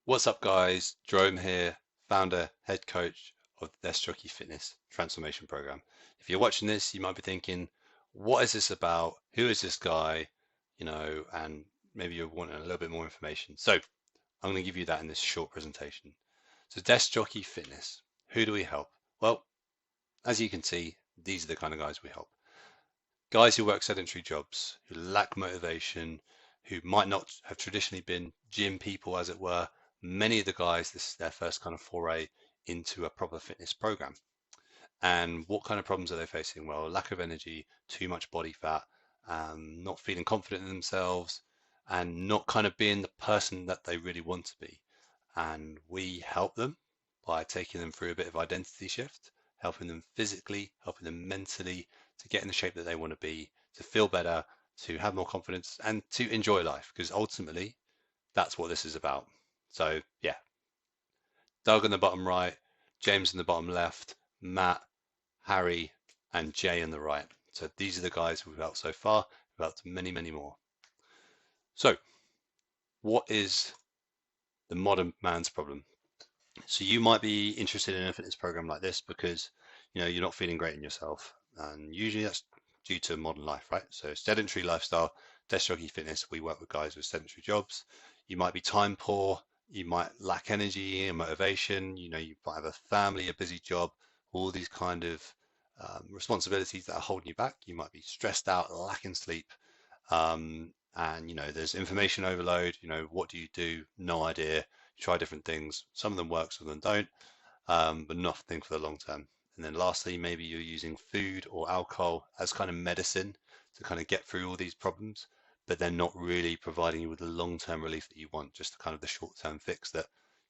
What's up, guys? Jerome here, founder, head coach of the Jockey Fitness Transformation Program. If you're watching this, you might be thinking, what is this about? Who is this guy? And maybe you're wanting a little bit more information. So I'm going to give you that in this short presentation. So Desk Jockey Fitness, who do we help? Well, as you can see, these are the kind of guys we help. Guys who work sedentary jobs, who lack motivation, who might not have traditionally been gym people, as it were. Many of the guys, this is their first kind of foray into a proper fitness program. And what kind of problems are they facing? Well, lack of energy, too much body fat, not feeling confident in themselves, and not kind of being the person that they really want to be. And we help them by taking them through a bit of identity shift, helping them physically, helping them mentally to get in the shape that they want to be, to feel better, to have more confidence, and to enjoy life. Because ultimately, that's what this is about. So, yeah, Doug in the bottom right, James in the bottom left, Matt, Harry, and Jay on the right. So these are the guys we've helped so far. We've helped many, many more. So, what is the modern man's problem? So you might be interested in a fitness program like this because you're not feeling great in yourself, and usually that's due to modern life, right? So sedentary lifestyle, desk jockey fitness. We work with guys with sedentary jobs. You might be time poor. You might lack energy and motivation. You might have a family, a busy job, all these kind of responsibilities that are holding you back. You might be stressed out, lacking sleep, and there's information overload. What do you do? No idea. You try different things. Some of them work, some of them don't, but nothing for the long term. And then lastly, maybe you're using food or alcohol as kind of medicine to kind of get through all these problems, but they're not really providing you with the long-term relief that you want, just kind of the short-term fix that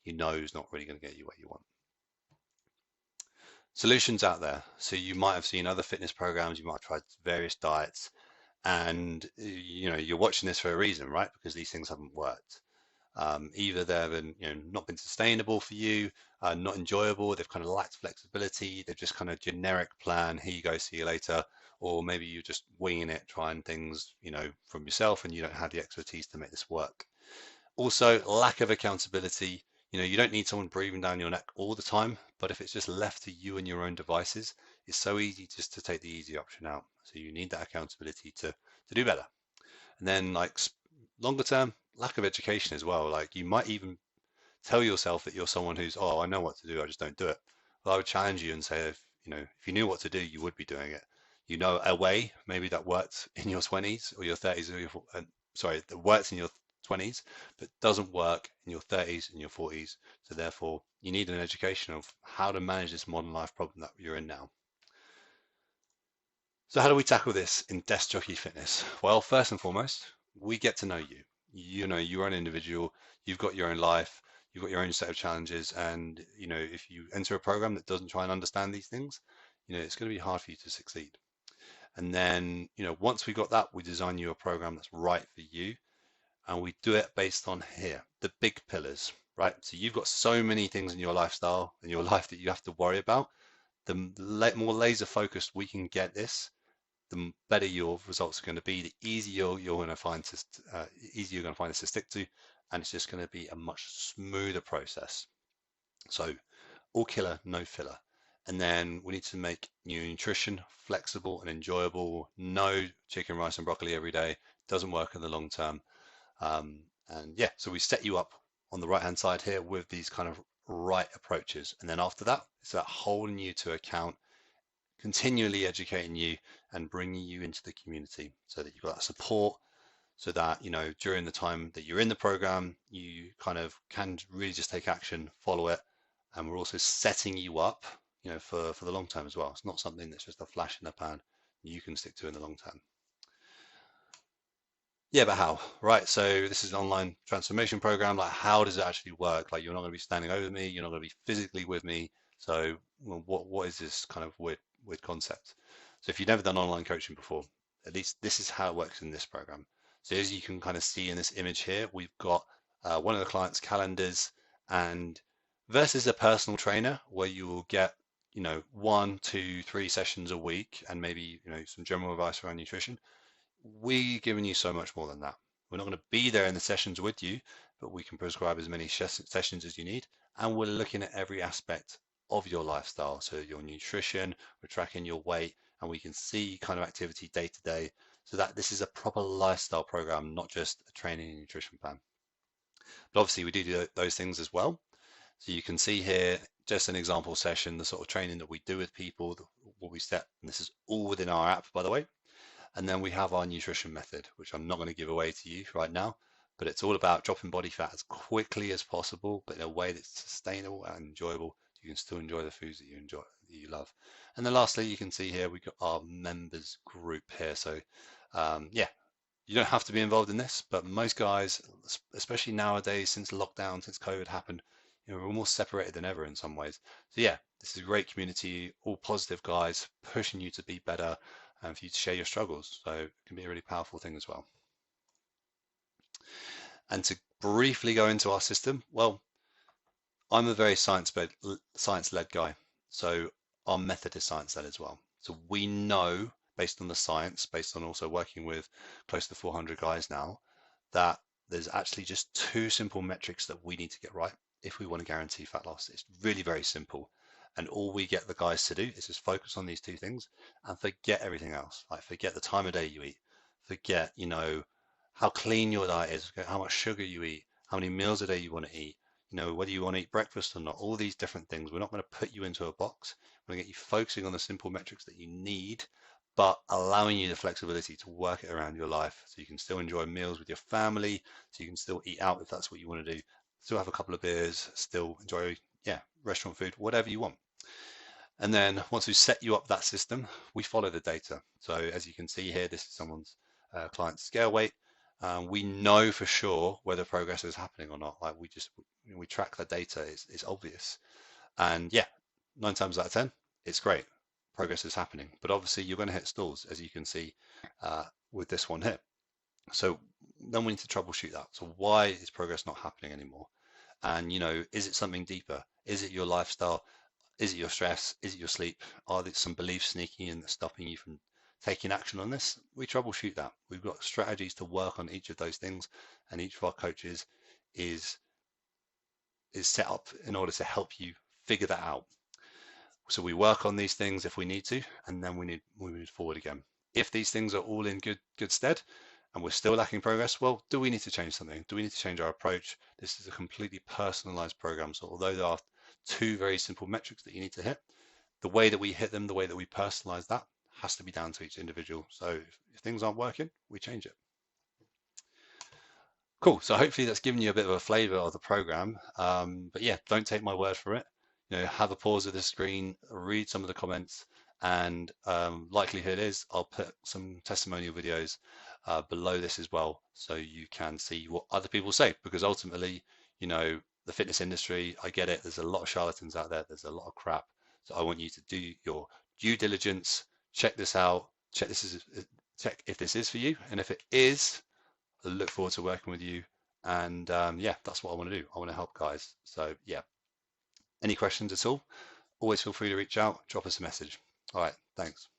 is not really going to get you where you want. Solutions out there. So you might have seen other fitness programs, you might have tried various diets, and you're watching this for a reason, right? Because these things haven't worked. Either they've been, not been sustainable for you, not enjoyable. They've kind of lacked flexibility. They're just kind of generic plan. Here you go, see you later. Or maybe you're just winging it, trying things, from yourself, and you don't have the expertise to make this work. Also, lack of accountability. You don't need someone breathing down your neck all the time, but if it's just left to you and your own devices, it's so easy just to take the easy option out. So you need that accountability to do better. And then like longer term, lack of education as well. Like you might even tell yourself that you're someone who's, oh, I know what to do, I just don't do it. Well, I would challenge you and say, if you knew what to do, you would be doing it. A way maybe that worked in your 20s or your 30s, or sorry, that works in your 20s, but doesn't work in your 30s and your 40s. So therefore, you need an education of how to manage this modern life problem that you're in now. So how do we tackle this in Desk Jockey Fitness? Well, first and foremost, we get to know you. You're an individual, you've got your own life, you've got your own set of challenges, and if you enter a program that doesn't try and understand these things, it's going to be hard for you to succeed. And then, once we got that, we design you a program that's right for you, and we do it based on here, the big pillars, right? So you've got so many things in your lifestyle and your life that you have to worry about. The more laser focused we can get this, the better your results are going to be, the easier you're going to find this to stick to, and it's just going to be a much smoother process. So all killer, no filler. And then we need to make new nutrition flexible and enjoyable. No chicken, rice, and broccoli every day. Doesn't work in the long term. And yeah, so we set you up on the right hand side here with these kind of right approaches. And then after that, it's about holding you to account, continually educating you and bringing you into the community so that you've got that support, so that during the time that you're in the program you kind of can really just take action, follow it, and we're also setting you up for the long term as well. It's not something that's just a flash in the pan you can stick to in the long term. Yeah, but how? Right. So this is an online transformation program. Like, how does it actually work? Like, you're not going to be standing over me. You're not going to be physically with me. So, well, what is this kind of weird concept? So, if you've never done online coaching before, at least this is how it works in this program. So, as you can kind of see in this image here, we've got one of the client's calendars, and versus a personal trainer where you will get 1, 2, 3 sessions a week and maybe some general advice around nutrition. We're giving you so much more than that. We're not going to be there in the sessions with you, but we can prescribe as many sessions as you need. And we're looking at every aspect of your lifestyle. So your nutrition, we're tracking your weight, and we can see kind of activity day to day, so that this is a proper lifestyle program, not just a training and nutrition plan. But obviously we do those things as well. So you can see here just an example session, the sort of training that we do with people, what we set, and this is all within our app, by the way. And then we have our nutrition method, which I'm not going to give away to you right now, but it's all about dropping body fat as quickly as possible, but in a way that's sustainable and enjoyable. So you can still enjoy the foods that you enjoy, that you love. And then lastly, you can see here, we've got our members group here. So yeah, you don't have to be involved in this, but most guys, especially nowadays, since lockdown, since COVID happened, we're more separated than ever in some ways. So yeah, this is a great community, all positive guys pushing you to be better and for you to share your struggles. So it can be a really powerful thing as well. And to briefly go into our system, well, I'm a very science-led guy. So our method is science-led as well. So we know, based on the science, based on also working with close to 400 guys now, that there's actually just two simple metrics that we need to get right if we want to guarantee fat loss. It's really very simple. And all we get the guys to do is just focus on these two things and forget everything else. Like forget the time of day you eat, forget, how clean your diet is, forget how much sugar you eat, how many meals a day you want to eat, whether you want to eat breakfast or not, all these different things. We're not going to put you into a box. We're going to get you focusing on the simple metrics that you need, but allowing you the flexibility to work it around your life so you can still enjoy meals with your family, so you can still eat out if that's what you want to do, still have a couple of beers, still enjoy, restaurant food, whatever you want. And then once we set you up that system, we follow the data. So as you can see here, this is someone's client's scale weight. We know for sure whether progress is happening or not. Like we track the data, it's obvious. And yeah, 9 times out of 10, it's great. Progress is happening. But obviously you're going to hit stalls, as you can see with this one here. So then we need to troubleshoot that. So why is progress not happening anymore? And, is it something deeper? Is it your lifestyle? Is it your stress? Is it your sleep? Are there some beliefs sneaking in that's stopping you from taking action on this? We troubleshoot that. We've got strategies to work on each of those things, and each of our coaches is set up in order to help you figure that out. So we work on these things if we need to, and then we move forward again. If these things are all in good stead, and we're still lacking progress, well, do we need to change something? Do we need to change our approach? This is a completely personalized program. So although there are two very simple metrics that you need to hit, the way that we hit them, the way that we personalize that has to be down to each individual. So if things aren't working, we change it. Cool. So hopefully that's given you a bit of a flavor of the program. But yeah, don't take my word for it. Have a pause of the screen, read some of the comments, and likelihood is I'll put some testimonial videos below this as well, so you can see what other people say, because ultimately, the fitness industry, I get it. There's a lot of charlatans out there. There's a lot of crap. So I want you to do your due diligence, check this out, check if this is for you. And if it is, I look forward to working with you. And yeah, that's what I want to do. I want to help guys. So yeah, any questions at all, always feel free to reach out, drop us a message. All right, thanks.